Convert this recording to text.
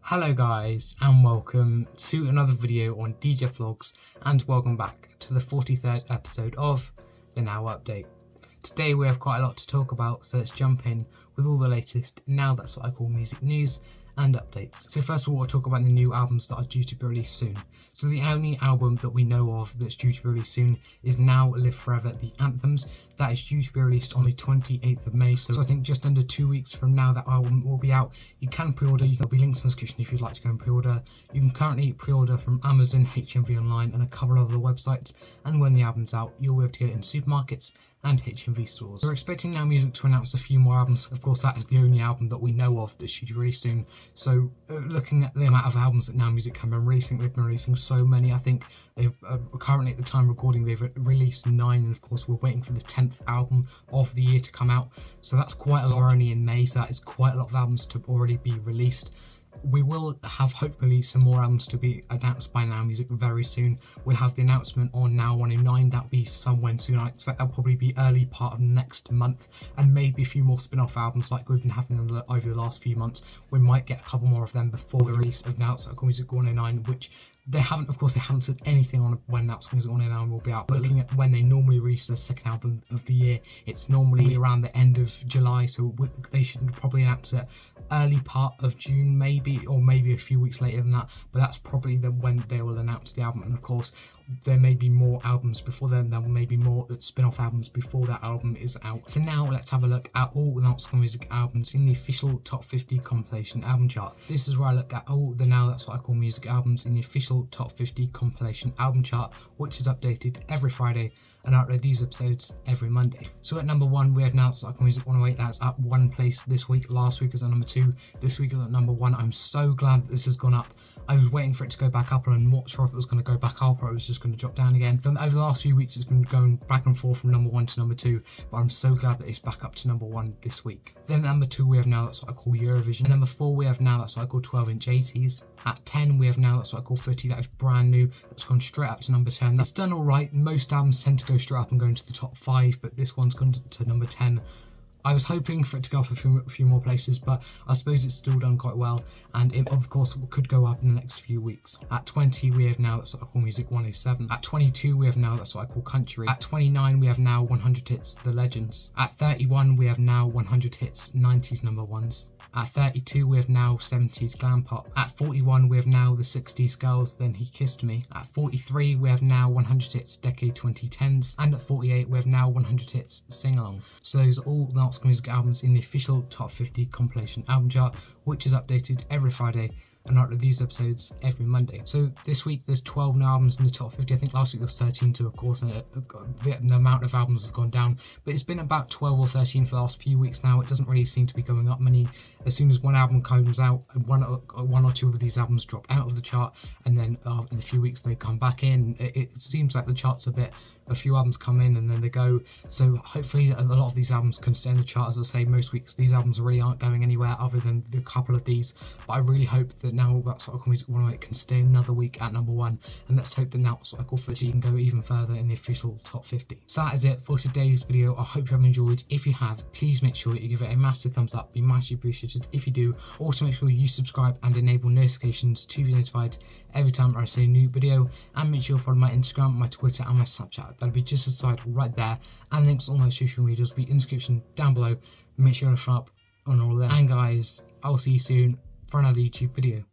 Hello guys and welcome to another video on DJ Vlogs, and welcome back to the 43rd episode of the Now Update. Today we have quite a lot to talk about, so let's jump in with all the latest Now That's What I Call music news and updates. So first of all, we'll talk about the new albums that are due to be released soon. So the only album that we know of that's due to be released soon is Now Live Forever, the Anthems. That is due to be released on the 28th of May, so I think just under 2 weeks from now that album will be out. You can pre-order, there'll be links in the description if you'd like to go and pre-order. You can currently pre-order from Amazon, HMV Online and a couple of other websites, and when the album's out you'll be able to get it in supermarkets and HMV stores. We're expecting Now Music to announce a few more albums. Of course, that is the only album that we know of that's due to be released soon. So looking at the amount of albums that Now Music have been releasing, they've been releasing so many. I think they've currently at the time of recording they've released 9, and of course we're waiting for the 10th album of the year to come out. So that's quite a lot. We're only in May, so that is quite a lot of albums to already be released. We will have hopefully some more albums to be announced by Now Music very soon. We'll have the announcement on Now 109, that'll be somewhere soon. I expect that'll probably be early part of next month, and maybe a few more spin-off albums like we've been having over the last few months. We might get a couple more of them before the release of Now That's What I Call Music 109, which they haven't said anything on when Now That's What I Call Music 109 will be out. But looking at when they normally release their second album of the year, it's normally around the end of July, so they should probably announce it early part of June maybe, or maybe a few weeks later than that, but that's probably when they will announce the album. And of course there may be more albums before then, there may be more spin-off albums before that album is out. So now let's have a look at all the Now That's What I Call Music albums in the official top 50 compilation album chart. This is where I look at all the Now That's What I Call Music albums in the official top 50 compilation album chart, which is updated every Friday, and I upload these episodes every Monday. So at number 1 we have Now That's What I Call Music 108. That's up 1 place this week. Last week was at number 2, this week is at number 1. I'm so glad that this has gone up. I was waiting for it to go back up and I'm not sure if it was going to go back up or it was just going to drop down again. Over the last few weeks it's been going back and forth from number 1 to number 2, but I'm so glad that it's back up to number 1 this week. Then at number 2 we have Now That's What I Call Eurovision. At number 4 we have Now That's What I Call 12-inch 80s. At 10 we have Now That's What I Call Footy. That is brand new, that's gone straight up to number 10. That's done alright. Most albums tend to go straight up and go into the top 5, but this one's gone to number 10. I was hoping for it to go up a few more places, but I suppose it's still done quite well, and it of course could go up in the next few weeks. At 20 we have Now That's What I Call Music 107. At 22 we have Now That's What I Call Country. At 29 we have Now 100 Hits The Legends. At 31 we have Now 100 Hits 90s number 1s. At 32 we have Now 70s Glam Pop. At 41 we have Now the 60s Girls Then He Kissed Me. At 43 we have Now 100 Hits Decade 2010s. And at 48 we have Now 100 Hits Sing Along. So those are all the Now That's What I Call Music albums in the official top 50 compilation album chart, which is updated every Friday, and I upload these episodes every Monday. So this week there's 12 new albums in the top 50. I think last week there was 13 too, of course, and the amount of albums has gone down, but it's been about 12 or 13 for the last few weeks now. It doesn't really seem to be going up many. As soon as one album comes out, one or two of these albums drop out of the chart, and then in a few weeks they come back in. It seems like the chart's a few albums come in and then they go, so hopefully a lot of these albums can stay in the chart. As I say, most weeks these albums really aren't going anywhere other than the couple of these, but I really hope that Now That's What I Call Music 108 can stay another week at number 1, and let's hope that Now That's What I Call Footy can go even further in the official top 50. So that is it for today's video. I hope you have enjoyed. If you have, please make sure that you give it a massive thumbs up, be much appreciated if you do. Also make sure you subscribe and enable notifications to be notified every time I say a new video, and make sure you follow my Instagram, my Twitter and my Snapchat. That'll be just aside right there, and links to all my social medias will be in the description down below. Make sure to follow up on all of them. And guys, I'll see you soon for another YouTube video.